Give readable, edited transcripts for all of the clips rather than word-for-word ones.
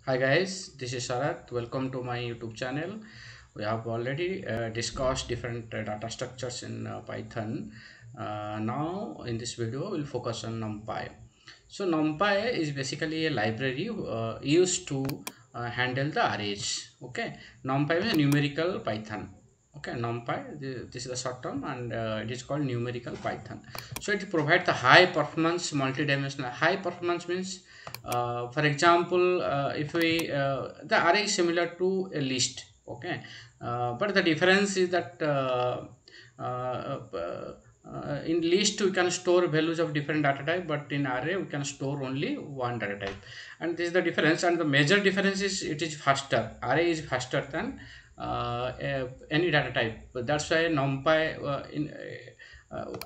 Hi guys, this is Sarath. Welcome to my YouTube channel. We have already discussed different data structures in Python. Now in this video we'll focus on NumPy. So NumPy is basically a library used to handle the arrays. Okay, NumPy is a numerical Python. Okay, NumPy, this is the short term, and it is called numerical Python. So it provides the high performance multi-dimensional. High performance means, for example, if we the array is similar to a list. Okay, but the difference is that uh, in list we can store values of different data type, but in array we can store only one data type, and this is the difference. And the major difference is it is faster. Array is faster than any data type. But that's why NumPy in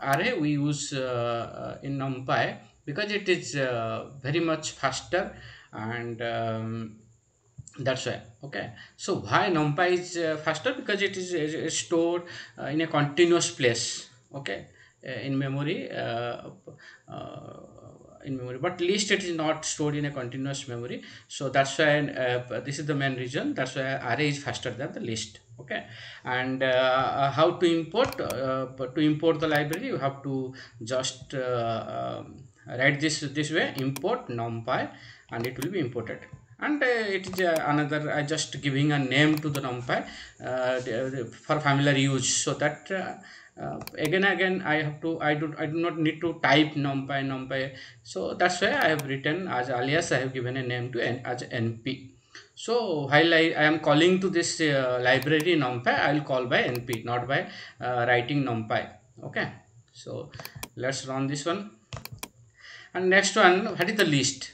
array we use in NumPy, because it is very much faster, and that's why. Okay, so why NumPy is faster? Because it is stored in a continuous place. Okay, in memory, but list it is not stored in a continuous memory. So that's why this is the main reason. That's why array is faster than the list. Okay, and how to import? To import the library, you have to just write this way: import NumPy, and it will be imported. And it is another just giving a name to the NumPy for familiar use, so that again I do not need to type NumPy. So that's why I have written as alias. I have given a name to as NP. So while I am calling to this library NumPy, I will call by NP, not by writing NumPy. Okay, so let's run this one. And next one, what is the list?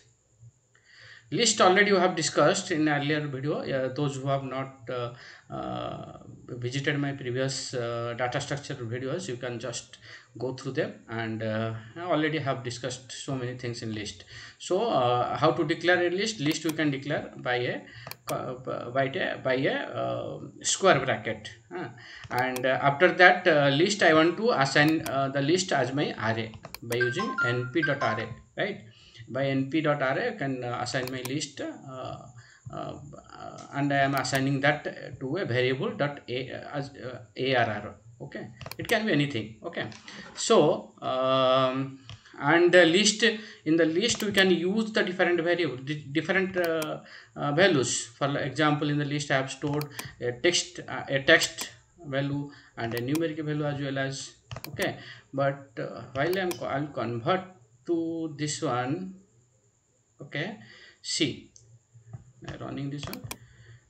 List already you have discussed in earlier video. Those who have not visited my previous data structure videos, you can just go through them, and I already have discussed so many things in list. So how to declare a list? List you can declare by a square bracket, and after that list I want to assign the list as my array by using np.array, right? By np.array I can assign my list, and I am assigning that to a variable as arr. Okay, it can be anything. Okay, so and the list, in the list we can use the different variable, different values. For example, in the list I have stored a text value and a numeric value as well as. Okay, but while I'll convert to this one. Okay, see, running this one.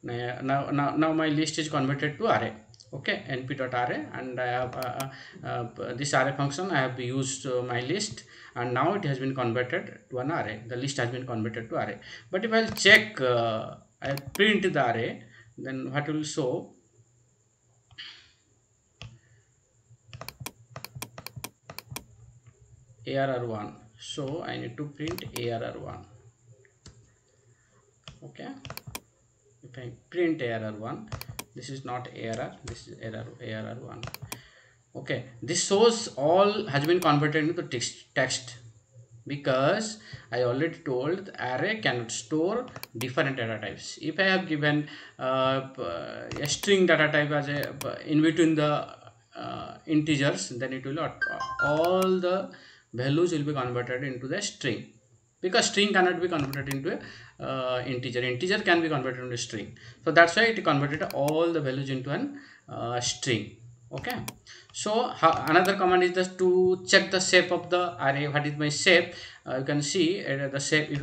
Now my list is converted to array. Okay, np.array, and I have this array function. I have used my list, and now it has been converted to an array. The list has been converted to array. But if I'll check, I print the array, then what will show? ARR1. So I need to print ARR1. Okay, if I print ARR1, this is not ARR, this is ARR1. Okay, this shows all has been converted into text, because I already told the array cannot store different data types. If I have given a string data type as a in between the integers, then it will not, all the values will be converted into the string, because string cannot be converted into a integer can be converted into string. So that's why it converted all the values into an string. Okay, so another command is just to check the shape of the array. What is my shape? You can see the shape. If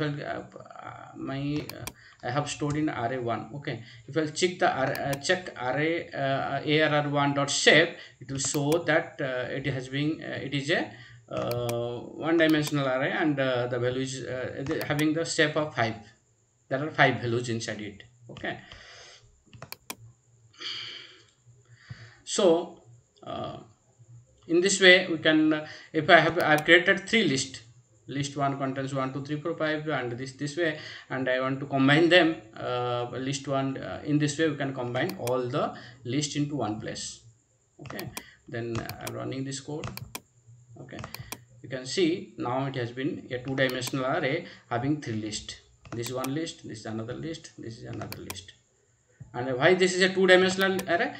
I have stored in array1. Okay, if I check the check array arr1 dot shape, it will show that it has been it is a one-dimensional array, and the value is having the shape of 5. There are 5 values inside it. Okay, so in this way we can, if I've created 3 lists. List 1 contains 1 2 3 4 5, and this way, and I want to combine them. List 1, in this way we can combine all the list into one place. Okay, then I'm running this code. Okay, you can see now it has been a 2-dimensional array having 3 lists. this is one list, this is another list, this is another list. And why this is a two-dimensional array?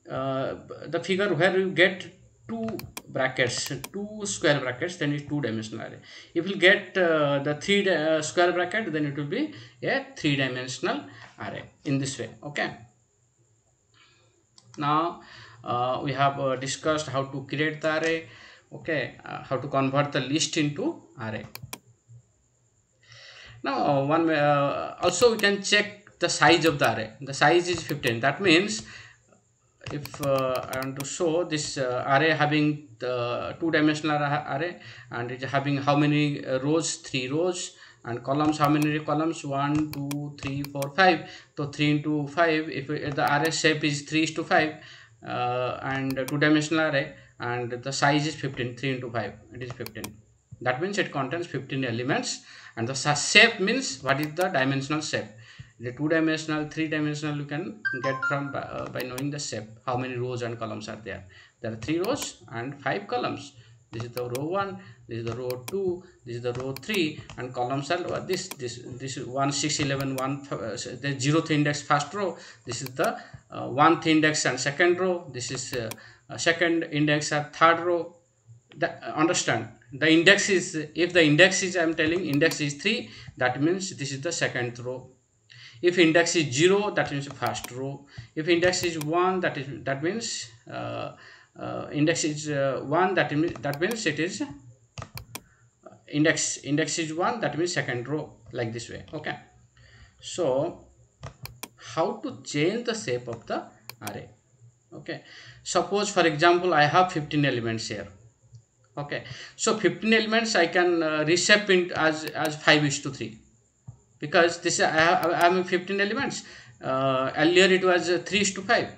The figure where you get two brackets, two square brackets, then it's two-dimensional array. If you get the three square bracket, then it will be a three-dimensional array in this way. Okay. Now we have discussed how to create the array. Okay, how to convert the list into array. Now also we can check the size of the array. The size is 15. That means if I want to show this array having the two-dimensional array, and it is having how many rows? 3 rows. And columns, how many columns? 1 2 3 4 5. So 3 into 5, if the array shape is 3:5 and two-dimensional array, and the size is 15, 3 into 5, it is 15. That means it contains 15 elements. And the shape means what is the dimensional shape. The two-dimensional, three-dimensional you can get from by knowing the shape, how many rows and columns are there. There are 3 rows and 5 columns. This is the row 1, this is the row 2, this is the row 3, and columns are this is 1 6 11 1 the 0th index first row. This is the 1th index and second row. This is second index and third row. Understand, the index is, if the index is, I am telling index is 3, that means this is the second row. If index is 0, that means first row. If index is 1, that means index is 1, that means it is index is 1, that means second row, like this way. Okay, so how to change the shape of the array? Okay, suppose for example I have 15 elements here. Okay, so 15 elements I can reshape it as 5:3, because this I have 15 elements. Earlier it was 3:5,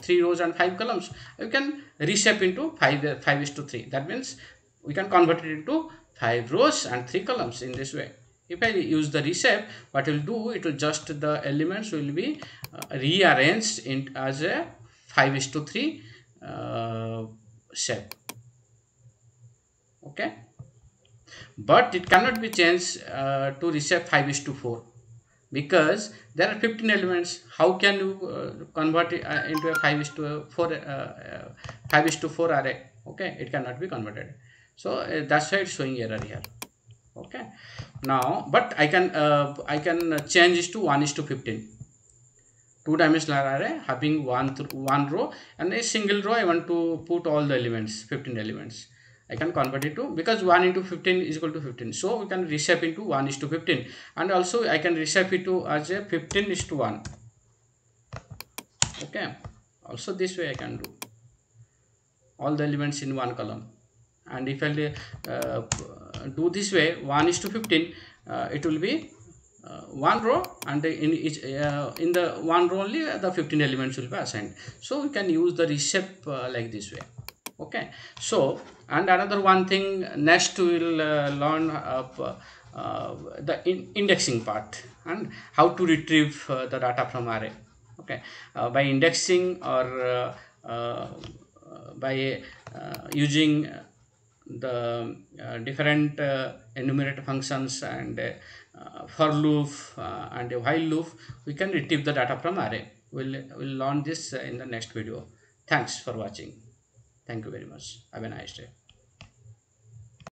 3 rows and 5 columns. You can reshape into 5:3. That means we can convert it into 5 rows and 3 columns in this way. If I use the reshape, what it will do, it will just, the elements will be rearranged in as a 5:3 shape. Okay, but it cannot be changed to reshape 5:4, because there are 15 elements. How can you convert it into a 5:4 array? Okay, it cannot be converted. So that's why it's showing error here. Okay, now but I can change this to 1:15. Two-dimensional array having one row and a single row. I want to put all the elements, 15 elements. I can convert it to, because 1 into 15 is equal to 15. So we can reshape into 1:15, and also I can reshape it to as a 15:1. Okay, also this way I can do all the elements in one column. And if I do this way, 1:15, it will be one row, and in the one row only the 15 elements will be assigned. So we can use the reshape like this way. Okay, so and another one thing, next we will learn the indexing part and how to retrieve the data from array. Okay, by indexing or by using the different enumerator functions and for loop and a while loop, we can retrieve the data from array. We'll learn this in the next video. Thanks for watching. Thank you very much. Have a nice day.